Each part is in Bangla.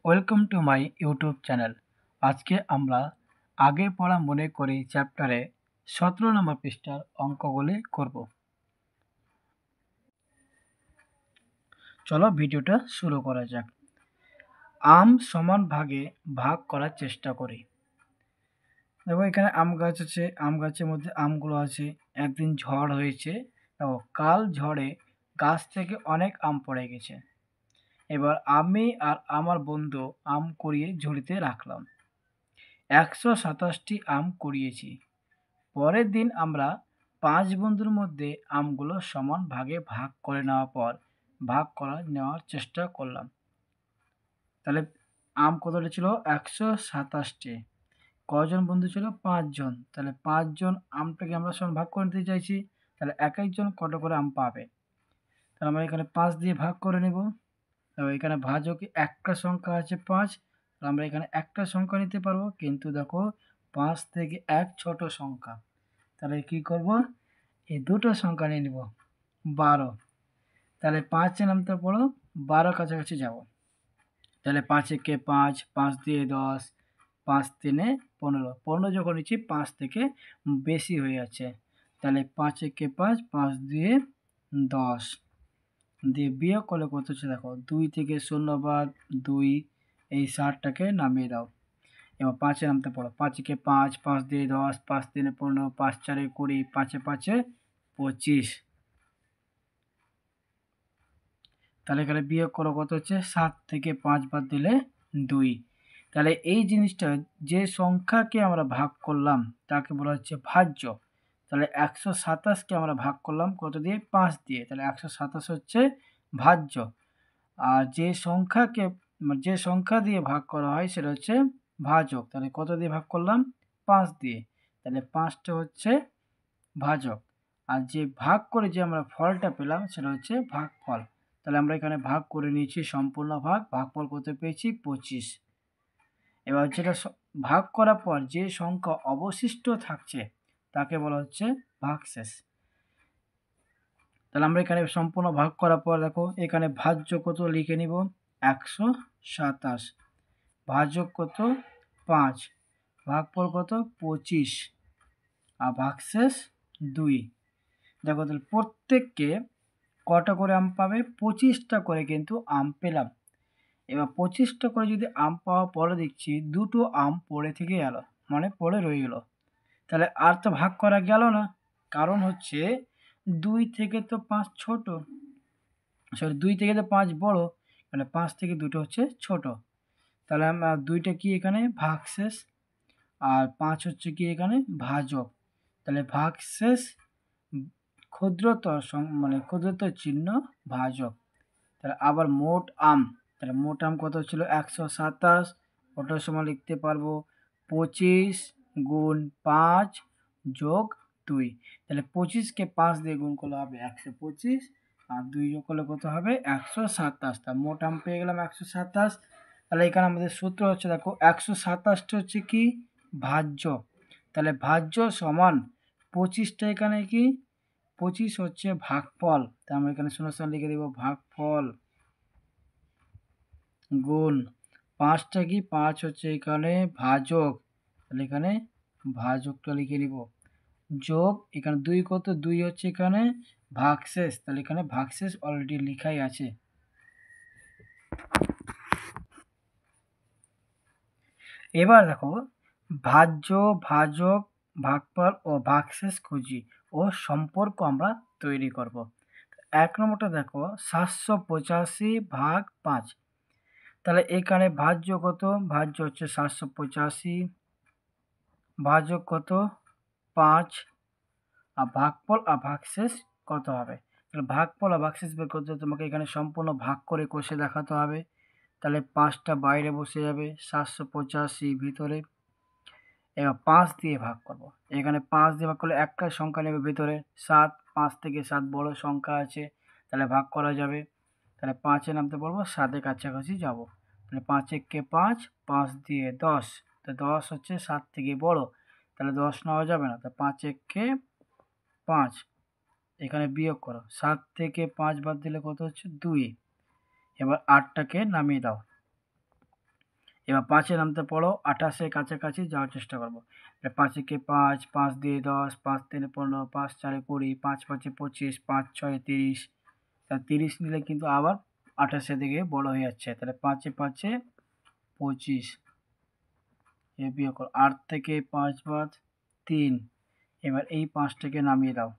Welcome to my YouTube channel. আজকে আমরা আগে পড়া মনে করি চ্যাপ্টারে 17 নম্বর পৃষ্ঠার অঙ্কগুলি করব। চলো ভিডিওটা শুরু করা যাক। আম সমান ভাগে ভাগ করার চেষ্টা করি। দেখো এখানে আম গাছ আছে, আম গাছের মধ্যে আমগুলো আছে। একদিন ঝড় হয়েছে, দেখো কাল ঝড়ে গাছ থেকে অনেক আম পড়ে গেছে। এবার আমি আর আমার বন্ধু আম কুড়িয়ে ঝুড়িতে রাখলাম। 127টি আম কুড়িয়েছি। পরের দিন আমরা 5 বন্ধুর মধ্যে আমগুলো সমান ভাগে ভাগ করে নেওয়ার চেষ্টা করলাম। তাহলে আম কতটা ছিল? 127টি। কজন বন্ধু ছিল? 5 জন। তাহলে 5 জন আমটাকে আমরা সমান ভাগ করে নিতে চাইছি। তাহলে এক একজন কত করে আম পাবে? তাহলে আমরা এখানে 5 দিয়ে ভাগ করে নেব। তো এখানে ভাজকে একটা সংখ্যা আছে 5, আমরা এখানে একটা সংখ্যা নিতে পারবো, কিন্তু দেখো 5 থেকে 1 ছোট সংখ্যা। তাহলে কি করব? এই দুটো সংখ্যা নিয়ে নিব। 12। তাহলে 5 নামতে পড়ো 12 কাছাকাছি যাব। তাহলে 5 একে 5, 5 দিয়ে 10, 5 তিনে 15। 15 যখন নিচ্ছি 5 থেকে বেশি হয়ে যাচ্ছে। তাহলে 5 একে 5, 5 দিয়ে 10 দিয়ে বিয়োগ করলে কত হচ্ছে দেখো, 2 থেকে 0 বাদ 2, এই 60টাকে নামিয়ে দাও। এবার 5 নামতে পড়ো। 5 একে 5, 5 দিয়ে 10, 5 তিনে 15, 5 চারে 20, 5 এ 5 এ 25। তাহলে এখানে বিয়োগ করো, কত হচ্ছে? 7 থেকে 5 বাদ দিলে 2। তাহলে এই জিনিসটা, যে সংখ্যাকে আমরা ভাগ করলাম তাকে বলা হচ্ছে ভাজ্য। তাহলে 127কে আমরা ভাগ করলাম কত দিয়ে? 5 দিয়ে। তাহলে 127 হচ্ছে ভাজ্য। আর যে সংখ্যা দিয়ে ভাগ করা হয় সেটা হচ্ছে ভাজক। তাহলে কত দিয়ে ভাগ করলাম? 5 দিয়ে। তাহলে 5টা হচ্ছে ভাজক। আর যে ভাগ করে যে আমরা ফলটা পেলাম সেটা হচ্ছে ভাগফল। তাহলে আমরা এখানে ভাগ করে নিয়েছি সম্পূর্ণ ভাগ, ভাগফল কত পেয়েছি? 25। এবার যেটা ভাগ করার পর যে সংখ্যা অবশিষ্ট থাকছে তাকে বলা হচ্ছে ভাগশেষ। তাহলে আমরা এখানে সম্পূর্ণ ভাগ করার পর দেখো এখানে ভাজ্য কত লিখে নিব? 127। ভাজক কত? 5। ভাগফল কত? 25। আর ভাগশেষ 2। দেখো তাহলে প্রত্যেককে কটা করে আম পাবে? 25টা করে কিন্তু আম পেলাম। এবার 25টা করে যদি আম পাওয়ার পরে দেখছি দুটো আম পড়ে থেকে গেল, মানে পড়ে রয়ে গেল। তাহলে আর তো ভাগ করা গেল না, কারণ হচ্ছে 2 থেকে তো 5 ছোট, সরি 2 থেকে তো 5 বড়, মানে 5 থেকে দুটো হচ্ছে ছোট। তাহলে আমরা 2টা কি এখানে? ভাগশেষ। আর 5 হচ্ছে কি এখানে? ভাজক। তাহলে ভাগশেষ ক্ষুদ্রতর মানে ক্ষুদ্রতর চিহ্ন ভাজক। তাহলে আবার মোট আম, তাহলে মোট আম কত ছিল? 127। ওটার সময় লিখতে পারবো 25 গুণ 5 যোগ 2। তাহলে 25কে 5 দিয়ে গুণ করলে হবে 125, আর 2 যোগ করলে কত হবে? 127। তা মোট আম পেয়ে গেলাম 127। তাহলে এখানে আমাদের সূত্র হচ্ছে দেখো 127টা হচ্ছে কি? ভাজ্য। তাহলে ভাজ্য সমান 25টা এখানে কি? 25 হচ্ছে ভাগফল। তা আমরা এখানে শূন্যস্থান লিখে দেব ভাগফল গুণ 5টা কি? 5 হচ্ছে এখানে ভাজক, তাহলে এখানে ভাজকটা লিখে নিব, যোগ এখানে 2 কত? 2 হচ্ছে এখানে ভাগশেষ, তাহলে এখানে ভাগশেষ অলরেডি লেখাই আছে। এবার দেখো ভাজ্য, ভাজক, ভাগফল ও ভাগশেষ খুঁজি ও সম্পর্ক আমরা তৈরি করব। 1 নম্বরটা দেখো 785 ভাগ 5। তাহলে এখানে ভাজ্য কত? ভাজ্য হচ্ছে 785, ভাজক কত? 5, আর ভাগফল আর ভাগশেষ কত হবে? তাহলে ভাগফল আর ভাগশেষ বের করতে তোমাকে এখানে সম্পূর্ণ ভাগ করে কষে দেখাতে হবে। তাহলে 5টা বাইরে বসে যাবে, 785 ভিতরে। এবার 5 দিয়ে ভাগ করব। এখানে 5 দিয়ে ভাগ করলে একটা সংখ্যা নেবে ভিতরে 7, 5 থেকে 7 বড় সংখ্যা আছে, তাহলে ভাগ করা যাবে। তাহলে 5-এ নামতে বলবো, 7-এর কাছাকাছি যাব। তাহলে 5 একে 5, 5 দিয়ে 10, তো 10 হচ্ছে 7 থেকে বড়, তাহলে 10 নেওয়া যাবে না। তো 5 একে 5, এখানে বিয়োগ করো, 7 থেকে 5 বাদ দিলে কত হচ্ছে? 2। এবার 8টাকে নামিয়ে দাও। এবার 5-এ নামতে পড়ো, 28-এর কাছাকাছি যাওয়ার চেষ্টা করবো। 5-একে 5, 5 দিয়ে 10, 5 3 15, 5 4 20, 5 5 25, 5 6 30। তা 30 নিলে কিন্তু আবার 28-এর দিকে বড় হয়ে যাচ্ছে। তাহলে 5-এ 5-এ 25, এ বিয়োগ করো। 8 থেকে 5 বাদ 3। এবার এই 5টাকে নামিয়ে দাও।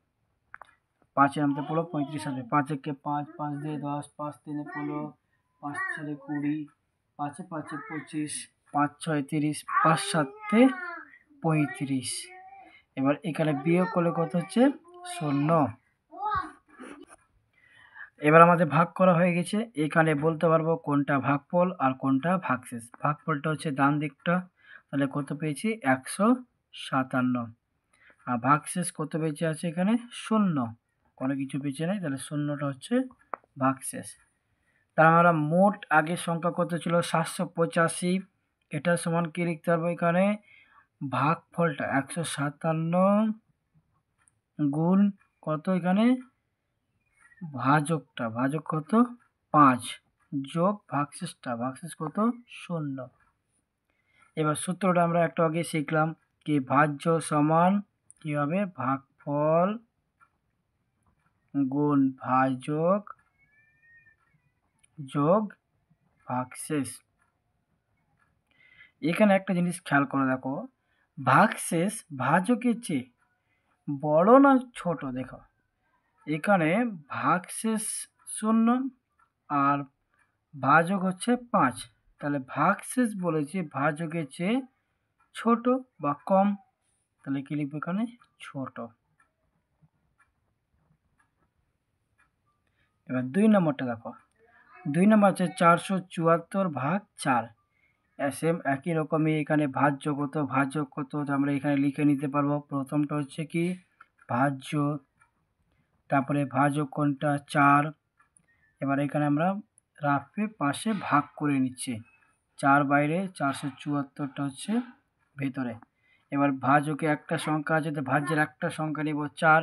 5-এ নামতে পড়ো, 35 আসবে। 5-একে 5, 5 দিয়ে 10, 5 3 15, 5 4 20, 5-এ 5-এ 25, 5 6 30, 5 7-এ 35। এবার এখানে বিয়োগ করলে কত হচ্ছে? 0। এবার আমাদের ভাগ করা হয়ে গেছে। এখানে বলতে পারবো কোনটা ভাগফল আর কোনটা ভাগশেষ। ভাগফলটা হচ্ছে ডান দিকটা, তাহলে কত পেয়েছি? 157। আর ভাগশেষ কত বেঁচে আছে? এখানে 0, কোনো কিছু বেঁচে নেই, তাহলে 0টা হচ্ছে ভাগশেষ। তাহলে আমরা মোট আগের সংখ্যা কত ছিল? 785। এটা সমান কি লিখতে পারবো? এখানে ভাগফলটা 157 গুণ কত? এখানে ভাজক কত? 5 যোগ ভাগশেষটা, ভাগশেষ কত? 0। এবার সূত্রটা আমরা একটু আগে শিখলাম কি, ভাজ্য সমান কি হবে? ভাগফল গুণ ভাজক যোগ ভাগশেষ। এখানে একটা জিনিস খেয়াল করে দেখো, ভাগশেষ ভাজকের চেয়ে বড় না ছোট? দেখো এখানে ভাগশেষ 0 আর ভাজক হচ্ছে 5, তাহলে ভাগশেষ বলেছে ভাজকের চেয়ে ছোট বা কম, তাহলে কি লিখবো? এখানে ছোট। এবার 2 নম্বরটা দেখো। 2 নম্বর আছে 474 ভাগ 4। সেম একই রকমই এখানে ভাজ্য কত ভাজক কত আমরা এখানে লিখে নিতে পারবো। প্রথমটা হচ্ছে কি ভাজ্য, তারপরে ভাজক কোনটা? 4। এবার এখানে আমরা রাফে পাশে ভাগ করে নিচ্ছি। 4 বাইরে, 474টা হচ্ছে ভেতরে। এবার ভাজকে একটা সংখ্যা আছে, তো ভাজ্যের একটা সংখ্যা নিব 4।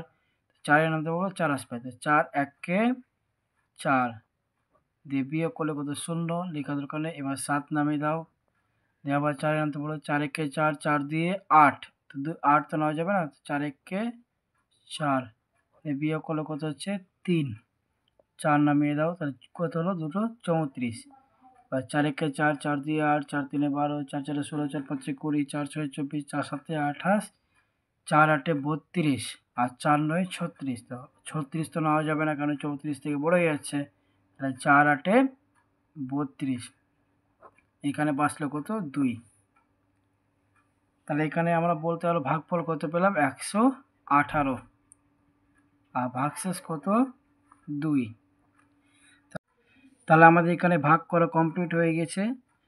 4-এর নামতে বলবো 4 আসবে, 4 1-এ 4 দিয়ে বিয়োগ করলে কত? 0, লেখা দরকার নেই। এবার 7 নামিয়ে দাও, দিয়ে আবার 4-এর নামতে বলবো 4 1-এ 4, 4 দিয়ে 8, তো 8 তো নেওয়া যাবে না, 4 1-এ 4 দিয়ে বিয়োগ করলে কত হচ্ছে? 3। 4 নামিয়ে দাও, তাহলে কত হলো? 2 34। 4 1-এ 4, 4 দিয়ে 8, 4 3-এ 12, 4 4-এ 16, 4 5-এ 20, 4 6-এ 24, 4 7-এ 28, 4 8-এ 32 আর 4 9-এ 36। তো 36 তো নেওয়া যাবে না, কারণ 34 থেকে বড় হয়ে যাচ্ছে, তাহলে 4 8-এ 32। এখানে বাঁচলো কত? 2। তাহলে এখানে আমরা বলতে পারবো ভাগফল কত পেলাম? 118 আর ভাগশেষ কত? 2। তাহলে আমাদের এখানে ভাগ করা কমপ্লিট হয়ে গেছে।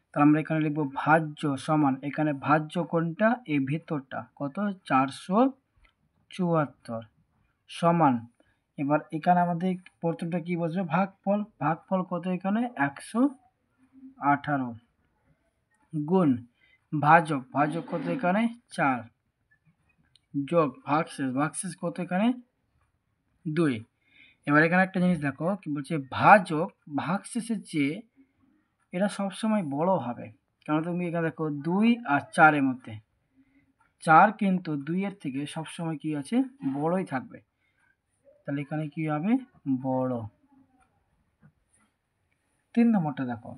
তাহলে আমরা এখানে লিখবো ভাজ্য সমান, এখানে ভাজ্য কোনটা? এই ভেতরটা কত? 474 সমান। এবার এখানে আমাদের প্রথমটা কি বসবে? ভাগফল। ভাগফল কত? এখানে 118 গুণ ভাজক, ভাজক কত? এখানে 4 যোগ ভাগশেষ, ভাগশেষ কত? এখানে 2। এবার এখানে একটা জিনিস দেখো কি বলছে, ভাজক ভাগশেষের চেয়ে এটা সবসময় বড় হবে। কারণ তুমি এখানে দেখো 2 আর 4-এর মধ্যে 4 কিন্তু 2-এর থেকে সবসময় কি আছে? বড়ই থাকবে, তাহলে এখানে কি হবে? বড়। 3 নম্বরটা দেখো।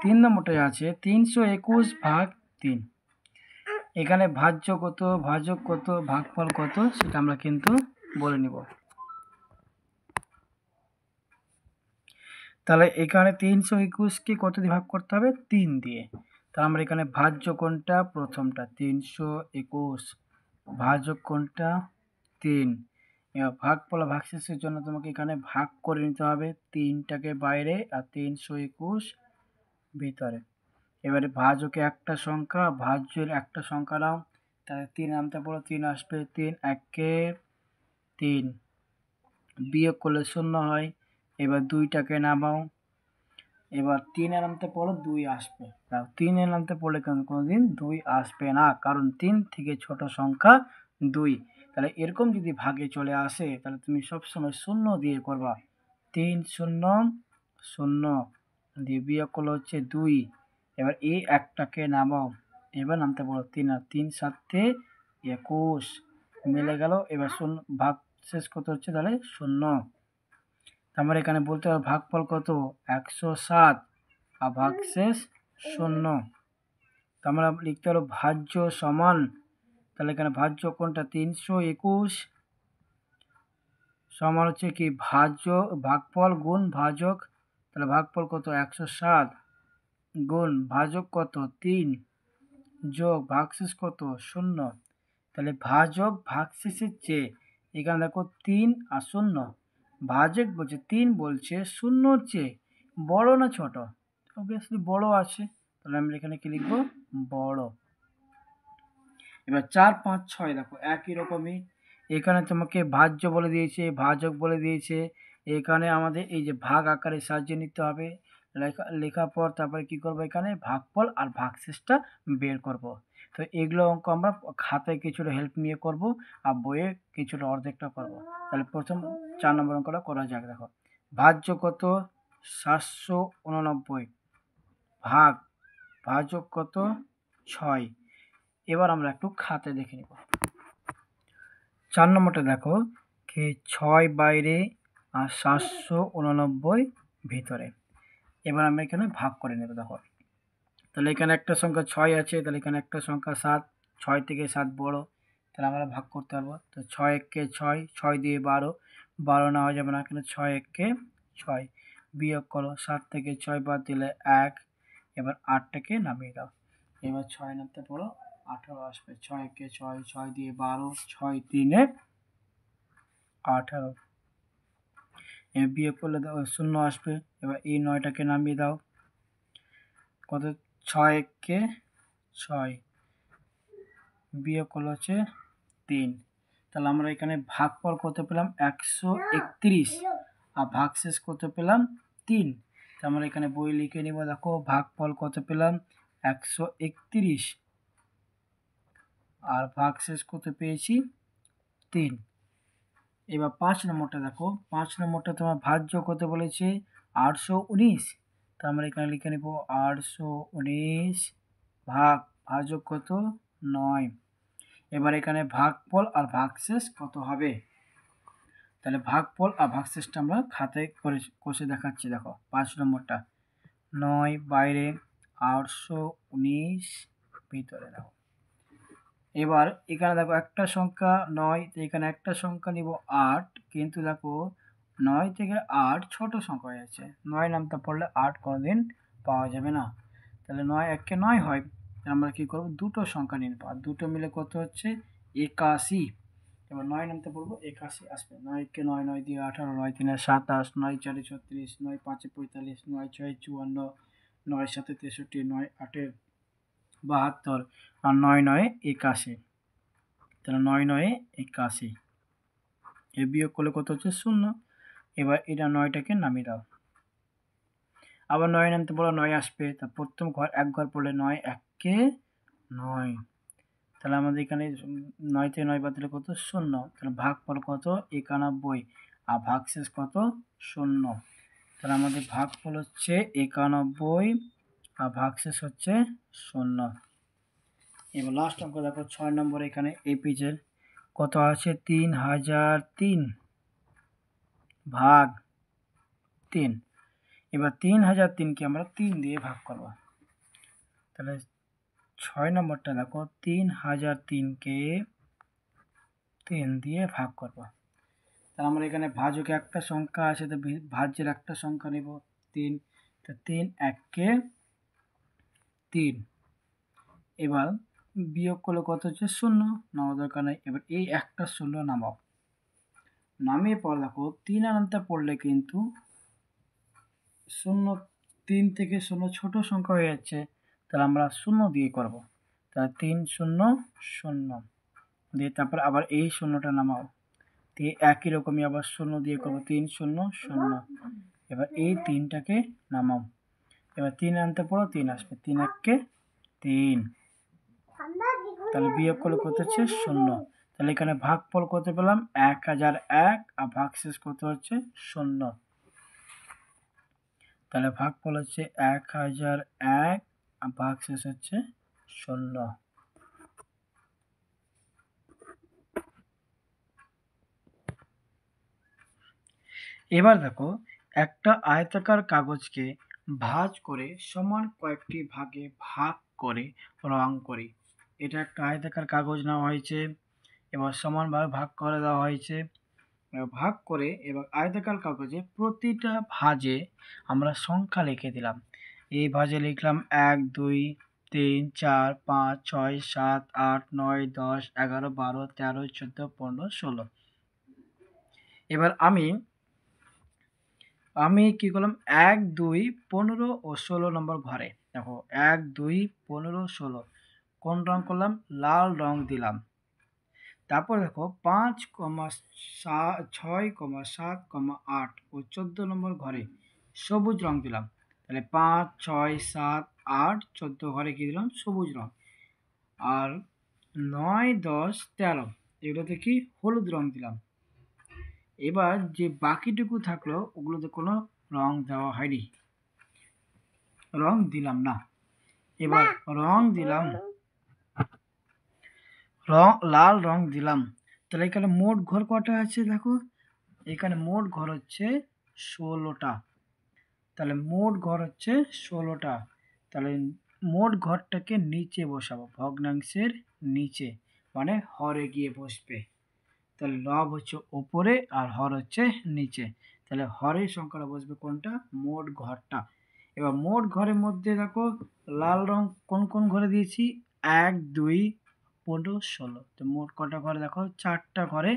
3 নম্বরটায় আছে 321 ভাগ 3। এখানে ভাজ্য কত, ভাজক কত, ভাগফল কত সেটা আমরা কিন্তু বলে নিব। তাহলে এখানে 321-কে কত দিয়ে ভাগ করতে হবে? 3 দিয়ে। তাহলে আমরা এখানে ভাজ্য কোনটা? প্রথমটা 321, ভাজক কোনটা? 3। এবার ভাগফল ভাগশেষের জন্য তোমাকে এখানে ভাগ করে নিতে হবে, 3টাকে বাইরে আর 321 ভিতরে। এবারে ভাজকে একটা সংখ্যা, ভাজ্যের একটা সংখ্যা নাও, তাহলে 3 নামতে পড়ো, 3 আসবে। 3 1-এ 3 বিয়োগ করলে 0 হয়। এবার 2টাকে নামাও, এবার 3-এর নামতে পড়ো, 2 আসবে। 3-এর নামতে পড়লে কোনোদিন 2 আসবে না, কারণ 3 থেকে ছোট সংখ্যা 2। তাহলে এরকম যদি ভাগে চলে আসে তাহলে তুমি সবসময় 0 দিয়ে করবা। 3 0 0 দিয়ে বিয়োগ করলে হচ্ছে 2, এবার এই একটাকে নামাও, এবার নামতে বলো 3 আর 3 7 21 মিলে গেল। এবার শূন্য ভাগ শেষ কত হচ্ছে তাহলে 0। আমরা এখানে বলতে হবে ভাগফল কত 107 আর ভাগ শেষ 0। আমরা লিখতে হলো ভাজ্য সমান, তাহলে এখানে ভাজ্য কোনটা 321 সমান হচ্ছে কি ভাজ্য ভাগফল গুণ ভাজক, তাহলে ভাগফল কত 107 গুণ ভাজক কত 3 যোগ ভাগশেষ কত 0। তাহলে ভাজক ভাগশেষের চেয়ে এখানে দেখো 3 আর 0, ভাজক বলছে 3 বলছে 0-র চেয়ে বড় না ছোট, অবভিয়াসলি বড় আছে, তাহলে আমরা এখানে কি লিখবো বড়। এবার 4 5 6 দেখো একই রকমই, এখানে তোমাকে ভাজ্য বলে দিয়েছে ভাজক বলে দিয়েছে, এখানে আমাদের এই যে ভাগ আকারে সাহায্য নিতে হবে, লেখার পর তারপরে কি করব এখানে ভাগফল আর ভাগশেষটা বের করব। তো এগুলো অঙ্ক আমরা খাতায় কিছুটা হেল্প নিয়ে করব আর বইয়ে কিছুটা অর্ধেকটা করব। তাহলে প্রথম 4 নম্বর অঙ্কটা করা যাক। দেখো ভাজ্য কত 789 ভাগ ভাজক কত 6। এবার আমরা একটু খাতে দেখে নিব। 4 নম্বরটা দেখো কি 6 বাইরে আর 789 ভিতরে। এবার আমরা এখানে ভাগ করে নেব। দেখো তাহলে এখানে একটা সংখ্যা 6 আছে, তাহলে এখানে একটা সংখ্যা 7, 6 থেকে 7 বড়, তাহলে আমরা ভাগ করতে পারবো। তো 6 একে 6, 6 দিয়ে 12, 12 নেওয়া যাবে না, এখানে 6 একে 6 বিয়োগ করো, 7 থেকে 6 বাদ দিলে 1, এবার 8টাকে নামিয়ে দাও। এবার 6 নামতে পড়ো 18 আসবে, 6 একে 6, 6 দিয়ে 12, 6 3 18, এবার বিয়োগ করলে 0 আসবে। এবার এই 9টাকে নামিয়ে দাও, কত 6 একে 6 বিয়োগ করলে হচ্ছে 3। তাহলে আমরা এখানে ভাগফল কত পেলাম 131 আর ভাগশেষ কত পেলাম 3। তো আমরা এখানে বই লিখে নিব। দেখো ভাগফল কত পেলাম 131 আর ভাগশেষ কত পেয়েছি 3। এবার 5 নম্বরটা দেখো, 5 নম্বরটা তোমার ভাজ্য কত বলেছে 819, তো আমরা এখানে লিখে নিব 819 ভাজক কত 9। এবার এখানে ভাগফল আর ভাগশেষ কত হবে, তাহলে ভাগফল আর ভাগশেষটা আমরা খাতায় করে কষে দেখাচ্ছি। দেখো 5 নম্বরটা 9 বাইরে 819 ভিতরে। দেখো এবার এখানে দেখো একটা সংখ্যা 9, তো এখানে একটা সংখ্যা নিব 8, কিন্তু দেখো 9 থেকে 8 ছোট সংখ্যা হয়ে যাচ্ছে, 9 নামটা পড়লে 8 কোনোদিন পাওয়া যাবে না, তাহলে 9 একে 9 হয়, আমরা কি করব দুটো সংখ্যা নিয়ে নেব, আর দুটো মিলে কত হচ্ছে 81। এবার 9 নামতে পড়বো 81 আসবে, 9 একে 9, 9 দিয়ে 18, 9 3 27, 9 4 36, 9 5 45, 9 6 54, 9 7 63, 9 8 72 আর 9 9 81, তাহলে 9 9 81 এ বিয়োগ করলে কত হচ্ছে 0। এবার এটা 9টাকে নামিয়ে দাও, আবার 9 নামতে বলো 9 আসবে, তা প্রথম ঘর এক ঘর পড়লে 9 একে 9, তাহলে আমাদের এখানে 9 থেকে 9 বাদ দিলে কত 0, তাহলে ভাগফল কত 91 আর ভাগশেষ কত 0, তাহলে আমাদের ভাগফল হচ্ছে 91 আর ভাগশেষ হচ্ছে 0। এবার লাস্ট অঙ্ক দেখো 6 নম্বর, এখানে এই পেজের কত আছে 3003 ভাগ 3। এবার 3003কে আমরা 3 দিয়ে ভাগ করব, তাহলে 6 নম্বরটা দেখো 3003কে 3 দিয়ে ভাগ করব, তাহলে আমরা এখানে ভাজকে একটা সংখ্যা আছে, তো ভাজ্যের একটা সংখ্যা নিব 3, তো 3 একে 3, এবার বিয়োগ করলে কত হচ্ছে 0, নামার দরকার নেই। এবার এই একটা 0 নামাও, নামিয়ে পর দেখো 3 আনতে পড়লে কিন্তু 0 3 থেকে 0 ছোট সংখ্যা হয়ে যাচ্ছে, তাহলে আমরা 0 দিয়ে করব, তাহলে 3 0 0 দিয়ে তারপর আবার এই 0টা নামাও, দিয়ে একই রকমই আবার 0 দিয়ে করবো 3 0 0, এবার এই 3টাকে নামাও, এবার 3 আনতে পড়ো 3 আসবে, 3 একে 3, তাহলে বিয়োগ করলে কত হচ্ছে 0, তাহলে এখানে ভাগফল কত পেলাম 1001 আর ভাগশেষ কত হচ্ছে 0, তাহলে ভাগফল হচ্ছে 1001 আর ভাগশেষ হচ্ছে 0। এবার দেখো, একটা আয়তাকার কাগজকে ভাঁজ করে সমান কয়েকটি ভাগে ভাগ করে রং করি। এটা একটা আয়তাকার কাগজ নেওয়া হয়েছে, এবার সমানভাবে ভাগ করে দেওয়া হয়েছে। ভাগ করে এবার আয়তাকার কাগজে প্রতিটা ভাঁজে আমরা সংখ্যা লিখে দিলাম। এই ভাঁজে লিখলাম 1 2 3 4 5 6 7 8 9 10 11 12 13 14 15 16। এবার আমি কি করলাম, 1 2 15 ও 16 নম্বর ঘরে দেখো 1 2 15 16 কোন রং করলাম, লাল রং দিলাম। তারপর দেখো 5 6 7 8 ও 14 নম্বর ঘরে সবুজ রং দিলাম। তাহলে 5 6 7 8 14 ঘরে কি দিলাম, সবুজ রং। আর 9 10 13 এগুলোতে কি, হলুদ রং দিলাম। এবার যে বাকিটুকু থাকলো ওগুলোতে কোনো রং দেওয়া হয়নি, রং দিলাম না। এবার রং দিলাম, লাল রং দিলাম। তাহলে এখানে মোট ঘর কটা আছে দেখো, এখানে মোট ঘর হচ্ছে 16টা। তাহলে মোট ঘর হচ্ছে 16টা। তাহলে মোট ঘরটাকে নিচে বসাবো, ভগ্নাংশের নিচে, মানে হরে গিয়ে বসবে। তাহলে লব হচ্ছে ওপরে আর হর হচ্ছে নিচে। তাহলে হরের সংখ্যাটা বসবে কোনটা, মোট ঘরটা। এবার মোট ঘরের মধ্যে দেখো লাল রং কোন কোন ঘরে দিয়েছি, 1 2 15 16। তো মোট কটা ঘরে দেখো, 4টা ঘরে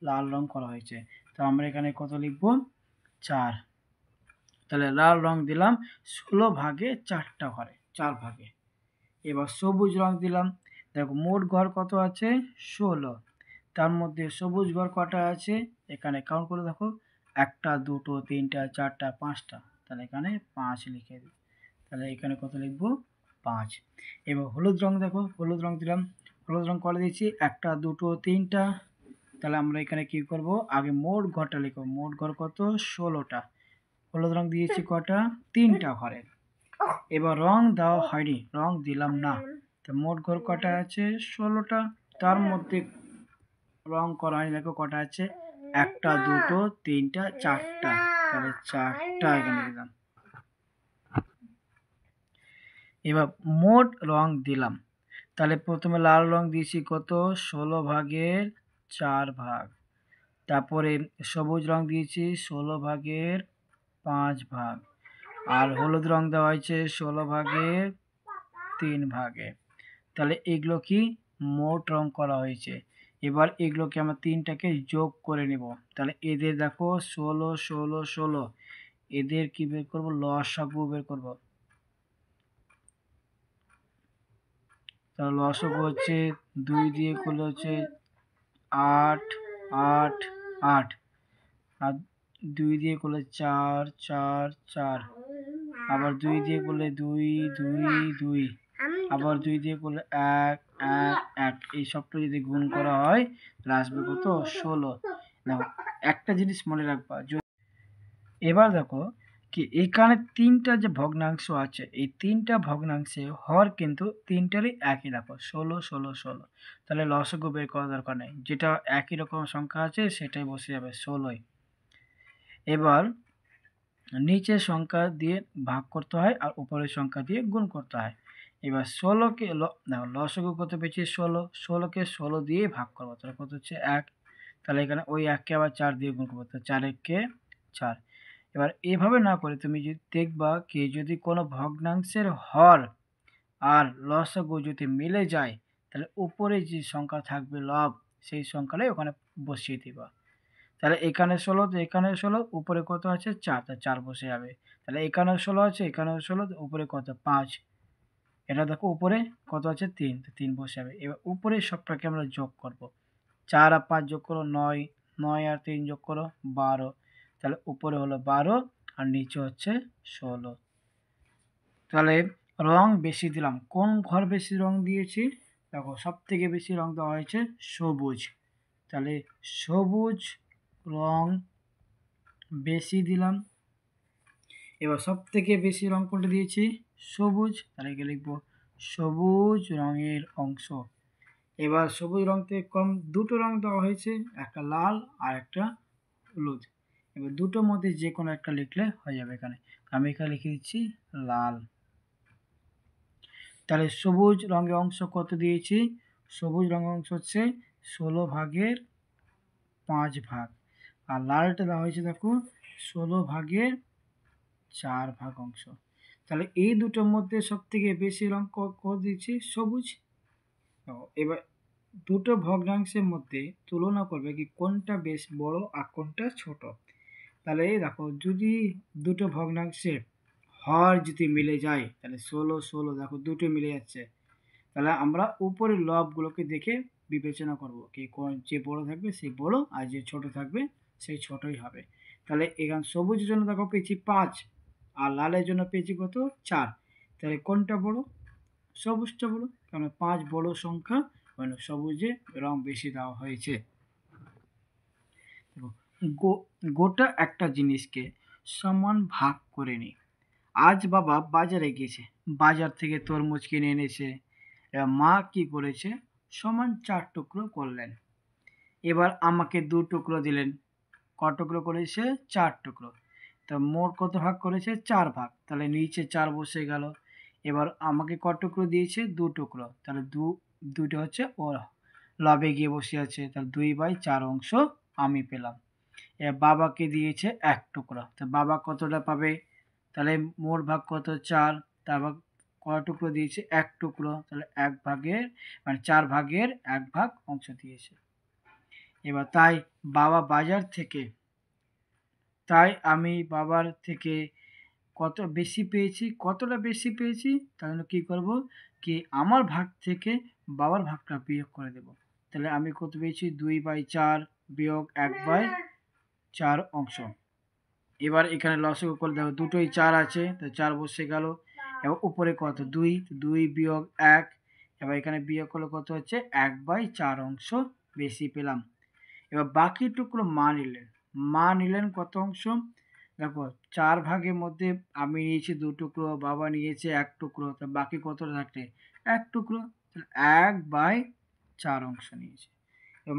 লাল রং করা হয়েছে। তো আমরা এখানে কত লিখবো, 4। তাহলে লাল রং দিলাম 16 ভাগে 4টা ঘরে, 4 ভাগে। এবার সবুজ রং দিলাম, দেখো মোট ঘর কত আছে, 16। তার মধ্যে সবুজ ঘর কটা আছে, এখানে কাউন্ট করে দেখো, 1টা 2টো 3টা 4টা 5টা। তাহলে এখানে 5 লিখে দিই। তাহলে এখানে কত লিখবো, 5। এবার হলুদ রং দেখো, হলুদ রং দিলাম, হলুদ রং করে দিয়েছি 1টা 2টো 3টা। তাহলে আমরা এখানে কি করব, আগে মোট ঘরটা লিখবো, মোট ঘর কত, 16টা। হলুদ রং দিয়েছি কটা, 3টা ঘরে। এবার রং দেওয়া হয়নি, রং দিলাম না। তো মোট ঘর কটা আছে, 16টা। তার মধ্যে রং করা হয়নি, দেখো কটা আছে, 1টা 2টো 3টা 4টা। তাহলে 4টা এখানে দিলাম। এবার মোট রং দিলাম। তাহলে প্রথমে লাল রং দিয়েছি কত, 16 ভাগের 4 ভাগ। তারপরে সবুজ রং দিয়েছি 16 ভাগের 5 ভাগ। আর হলুদ রং দেওয়া হয়েছে 16 ভাগের 3 ভাগে। তাহলে এগুলো কি, মোট রং করা হয়েছে। এবার এগুলোকে আমরা তিনটাকে যোগ করে নিব। তাহলে এদের দেখো 16 16 16, এদের কি বের করব, লসাগু বের করব। তাহলে লসাগু হচ্ছে 2 দিয়ে করলে হচ্ছে 8 8 8, আর 2 দিয়ে করলে 4 4 4, আবার 2 দিয়ে করলে 2 2 2, আবার 2 দিয়ে করলে 1 1 1। এই সবটা যদি গুণ করা হয় তাহলে আসবে কত, 16। দেখো একটা জিনিস মনে রাখবা, এবার দেখো কি এখানে তিনটা যে ভগ্নাংশ আছে, এই তিনটা ভগ্নাংশে হর কিন্তু তিনটারই একই, দেখো 16 16 16। তাহলে লসাগু বের করার দরকার নেই, যেটা একই রকম সংখ্যা আছে সেটাই বসে যাবে, 16ই। এবার নিচের সংখ্যা দিয়ে ভাগ করতে হয় আর উপরের সংখ্যা দিয়ে গুণ করতে হয়। এবার 16কে লসাগু কত পেয়েছি, 16, 16কে 16 দিয়ে ভাগ করবো, তাহলে কত হচ্ছে 1। তাহলে এখানে ওই 1কে আবার 4 দিয়ে গুণ করবো, তো 4 1কে 4। এবার এভাবে না করে তুমি যদি দেখবা কি, যদি কোনো ভগ্নাংশের হর আর লসাগু যদি মিলে যায়, তাহলে উপরে যে সংখ্যা থাকবে লব, সেই সংখ্যাটাই ওখানে বসিয়ে দিবা। তাহলে এখানে 16, তো এখানে 16, উপরে কত আছে 4, তা 4 বসে যাবে। তাহলে এখানেও 16 আছে, এখানেও 16, উপরে কত 5। এটা দেখো উপরে কত আছে 3, তো 3 বসে যাবে। এবার উপরে সবটাকে আমরা যোগ করব। 4 আর 5 যোগ করো 9, 9 আর 3 যোগ করো 12। তাহলে উপরে হলো 12 আর নিচে হচ্ছে 16। তাহলে রং বেশি দিলাম, কোন ঘর বেশি রং দিয়েছি, দেখো সব থেকে বেশি রং দেওয়া হয়েছে সবুজ। তাহলে সবুজ রং বেশি দিলাম। এবার সব থেকে বেশি রং কোনটা দিয়েছি, সবুজ, তাহলে এখানে লিখবো সবুজ রঙের অংশ। এবার সবুজ রং থেকে কম দুটো রং দেওয়া হয়েছে, একটা লাল আর একটা হলুদ। এবার দুটোর মধ্যে যে কোনো একটা লিখলে হয়ে যাবে। এখানে আমি এখানে লিখে দিচ্ছি লাল। তাহলে সবুজ রঙের অংশ কত দিয়েছি? সবুজ রঙের অংশ হচ্ছে 16/5 ভাগ, আর লালটা দেওয়া হয়েছে দেখো 16/4 অংশ। তাহলে এই দুটোর মধ্যে সব থেকে বেশি রং কত দিচ্ছি? সবুজ। তো এবার দুটো ভগ্নাংশের মধ্যে তুলনা করবে কি কোনটা বেশ বড় আর কোনটা ছোট। তাহলে দেখো যদি দুটো ভগ্নাংশের হর যদি মিলে যায়, তাহলে 16 দেখো দুটো মিলে যাচ্ছে, তাহলে আমরা উপরের লবগুলোকে দেখে বিবেচনা করব কি কোন যে বড় থাকবে সেই বড়, আর যে ছোট থাকবে সেই ছোটই হবে। তাহলে এখানে সবুজের জন্য দেখো পেয়েছি 5, আর লালের জন্য পেয়েছি কত? 4। তাহলে কোনটা বড়? সবুজটা বড়, কারণ 5 বড় সংখ্যা, মানে সবুজে রং বেশি দেওয়া হয়েছে। গোটা একটা জিনিসকে সমান ভাগ করে নিই। আজ বাবা বাজারে গেছে, বাজার থেকে তরমুজ কিনে এনেছে। এবার মা কি করেছে? সমান 4 টুকরো করলেন। এবার আমাকে 2 টুকরো দিলেন। ক টুকরো করেছে? 4 টুকরো। তা মোট কত ভাগ করেছে? 4 ভাগ। তাহলে নিচে 4 বসে গেল। এবার আমাকে ক টুকরো দিয়েছে? 2 টুকরো। তাহলে দুইটা হচ্ছে ওর লবে গিয়ে বসে আছে, তাহলে 2/4 অংশ আমি পেলাম। এবার বাবাকে দিয়েছে 1 টুকরো, তো বাবা কতটা পাবে? তাহলে মোট ভাগ কত? 4। তারপর ক টুকরো দিয়েছে? 1 টুকরো, তাহলে 1 ভাগের মানে 4 ভাগের 1 ভাগ অংশ দিয়েছে। এবার তাই বাবা বাজার থেকে, তাই আমি বাবার থেকে কত বেশি পেয়েছি, কতটা বেশি পেয়েছি, তার জন্য কী করবো কি আমার ভাগ থেকে বাবার ভাগটা বিয়োগ করে দেব। তাহলে আমি কত পেয়েছি? 2/4 বিয়োগ 1/4 অংশ। এবার এখানে লসাগু করে দেখো দুটোই 4 আছে, তো 4 বসে গেল। এবার উপরে কত? 2, 2 বিয়োগ 1। এবার এখানে বিয়োগ করলে কত হচ্ছে? 1/4 অংশ বেশি পেলাম। এবার বাকি টুকরো মা নিলেন কত অংশ? দেখো 4 ভাগের মধ্যে আমি নিয়েছি 2 টুকরো, বাবা নিয়েছে 1 টুকরো, তা বাকি কতটা থাকছে? 1 টুকরো, 1/4 অংশ নিয়েছে। এবার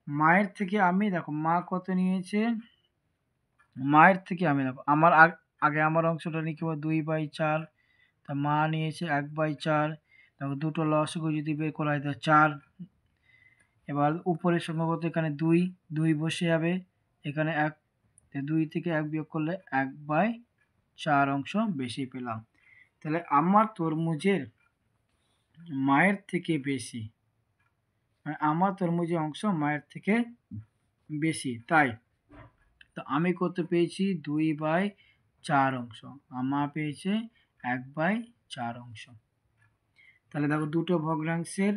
মায়ের থেকে আমি দেখো মা কত নিয়েছে? মায়ের থেকে আমি দেখো আমার আগে আমার অংশটা লিখব 2/4, তা মা নিয়েছে 1/4। দেখো দুটো লসাগু যদি বের করা হয়, তো 4। এবার উপরের সংখ্যা কত? এখানে 2, 2 বসে যাবে, এখানে 1, 2 থেকে 1 বিয়োগ করলে 1/4 অংশ বেশি পেলাম। তাহলে আমার তরমুজের মায়ের থেকে বেশি, মানে আমার তরমুজের অংশ মায়ের থেকে বেশি, তাই তো আমি কত পেয়েছি? 2/4 অংশ, আমার পেয়েছে 1/4 অংশ। তাহলে দেখো দুটো ভগ্নাংশের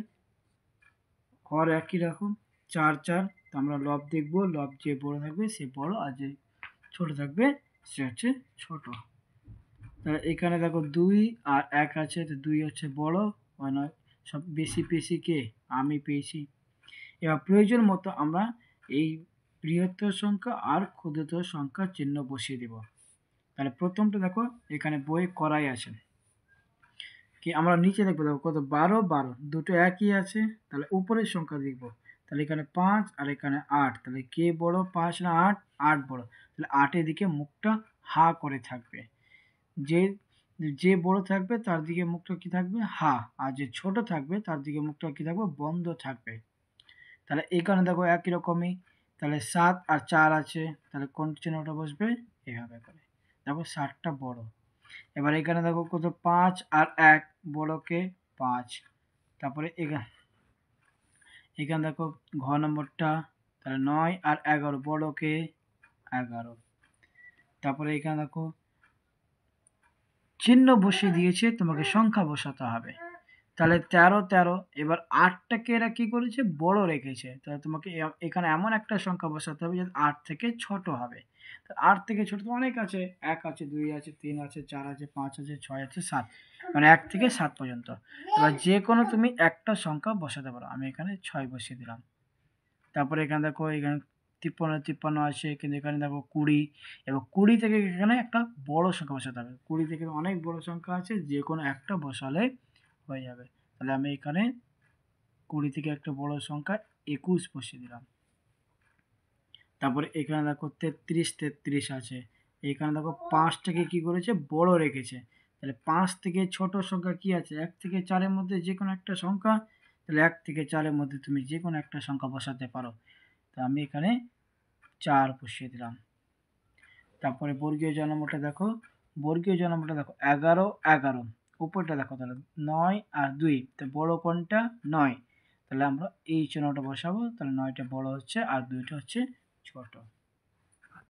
হর একই রকম, 4, 4। তো আমরা লব দেখব, লব যে বড় থাকবে সে বড়, আর যে ছোট থাকবে সে হচ্ছে ছোট। তাহলে এখানে দেখো 2 আর 1 আছে, তো 2 হচ্ছে বড়, মানে সব বেশি পেয়েছি কে? আমি পেয়েছি। এবার প্রয়োজন মতো আমরা এই বৃহত্তর সংখ্যা আর ক্ষুদ্রতর সংখ্যার চিহ্ন বসিয়ে দেব। তাহলে প্রথমটা দেখো এখানে বই করাই আছে কি, আমরা নিচে দেখবো দেখো কত? 12, 12 দুটো একই আছে, তাহলে উপরের সংখ্যা দেখব। তাহলে এখানে 5 আর এখানে 8, তাহলে কে বড়? 5 না 8? 8 বড়, তাহলে 8 দিকে মুখটা হা করে থাকবে। যে বড় থাকবে তার দিকে মুখটা কি থাকবে? হা, আর যে ছোট থাকবে তার দিকে মুখটা কি থাকবে? বন্ধ থাকবে। তাহলে এখানে দেখো একই রকমই, তাহলে 7 আর 4 আছে, তাহলে কোন চিহ্নটা বসবে? এভাবে করে দেখো 7টা বড়। এবার এখানে দেখো কত? 5 আর 1 বড়কে 5। তারপরে এখানে দেখো ঘ নম্বরটা, তাহলে 9 আর 11 বড়কে 11। তারপরে এখানে দেখো চিহ্ন বসিয়ে দিয়েছে, তোমাকে সংখ্যা বসাতে হবে। তাহলে 13, 13। এবার 8টাকে এরা কি করেছে? বড় রেখেছে, তাহলে তোমাকে এখানে এমন একটা সংখ্যা বসাতে হবে যে 8 থেকে ছোট হবে। তো 8 থেকে ছোট তো অনেক আছে, 1 আছে, 2 আছে, 3 আছে, 4 আছে, 5 আছে, 6 আছে, 7, মানে 1 থেকে 7 পর্যন্ত। এবার যে কোনো তুমি একটা সংখ্যা বসাতে পারো, আমি এখানে 6 বসিয়ে দিলাম। তারপরে এখানে দেখো এখানে 53 আছে, কিন্তু এখানে দেখো 20, এবং 20 থেকে এখানে একটা বড় সংখ্যা বসাতে হবে। 20 থেকে অনেক বড় সংখ্যা আছে, যে কোনো একটা বসালে হয়ে যাবে। তাহলে আমি এখানে 20 থেকে একটা বড় সংখ্যা 21 বসিয়ে দিলাম। তারপরে এখানে দেখো 33 আছে, এখানে দেখো 5টাকে কি করেছে, বড় রেখেছে। তাহলে 5 থেকে ছোট সংখ্যা কি আছে, 1 থেকে 4-এর মধ্যে যে কোনো একটা সংখ্যা। তাহলে 1 থেকে 4-এর মধ্যে তুমি যে কোনো একটা সংখ্যা বসাতে পারো। তো আমি এখানে 4 বসিয়ে দিলাম। তারপরে বর্গীয় জনমটা দেখো, বর্গীয় জনমটা দেখো 11 উপরটা দেখো, তাহলে 9 আর 2, তো বড় কোনটা, 9। তাহলে আমরা এই চিহ্নটা বসাবো, তাহলে 9টা বড় হচ্ছে আর 2টা হচ্ছে ছোট।